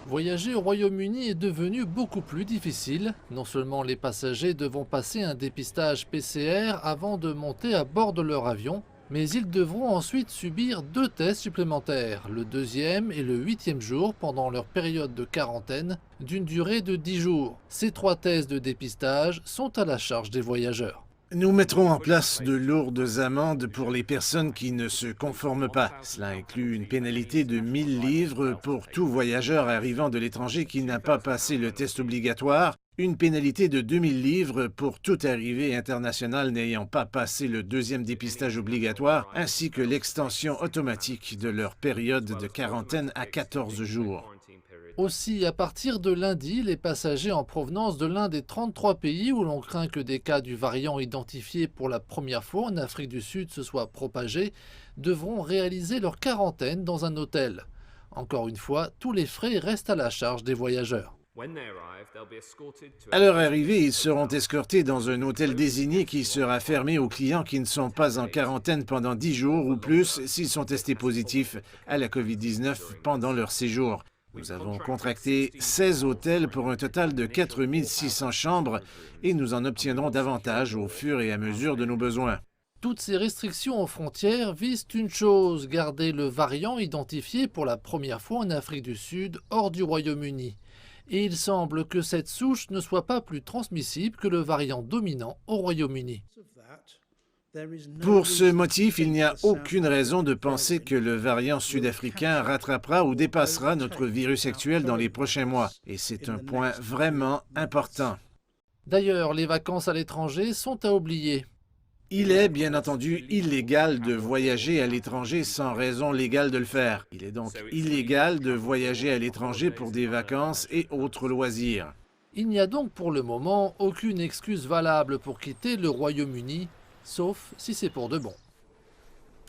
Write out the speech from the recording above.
Voyager au Royaume-Uni est devenu beaucoup plus difficile. Non seulement les passagers devront passer un dépistage PCR avant de monter à bord de leur avion, mais ils devront ensuite subir 2 tests supplémentaires, le deuxième et le 8e jour pendant leur période de quarantaine, d'une durée de 10 jours. Ces 3 tests de dépistage sont à la charge des voyageurs. Nous mettrons en place de lourdes amendes pour les personnes qui ne se conforment pas. Cela inclut une pénalité de 1000 livres pour tout voyageur arrivant de l'étranger qui n'a pas passé le test obligatoire, une pénalité de 2000 livres pour toute arrivée internationale n'ayant pas passé le deuxième dépistage obligatoire, ainsi que l'extension automatique de leur période de quarantaine à 14 jours. Aussi, à partir de lundi, les passagers en provenance de l'un des 33 pays où l'on craint que des cas du variant identifié pour la première fois en Afrique du Sud se soient propagés devront réaliser leur quarantaine dans un hôtel. Encore une fois, tous les frais restent à la charge des voyageurs. À leur arrivée, ils seront escortés dans un hôtel désigné qui sera fermé aux clients qui ne sont pas en quarantaine pendant 10 jours ou plus s'ils sont testés positifs à la COVID-19 pendant leur séjour. Nous avons contracté 16 hôtels pour un total de 4600 chambres et nous en obtiendrons davantage au fur et à mesure de nos besoins. Toutes ces restrictions aux frontières visent une chose, garder le variant identifié pour la première fois en Afrique du Sud hors du Royaume-Uni. Et il semble que cette souche ne soit pas plus transmissible que le variant dominant au Royaume-Uni. Pour ce motif, il n'y a aucune raison de penser que le variant sud-africain rattrapera ou dépassera notre virus actuel dans les prochains mois. Et c'est un point vraiment important. D'ailleurs, les vacances à l'étranger sont à oublier. Il est bien entendu illégal de voyager à l'étranger sans raison légale de le faire. Il est donc illégal de voyager à l'étranger pour des vacances et autres loisirs. Il n'y a donc pour le moment aucune excuse valable pour quitter le Royaume-Uni, sauf si c'est pour de bon.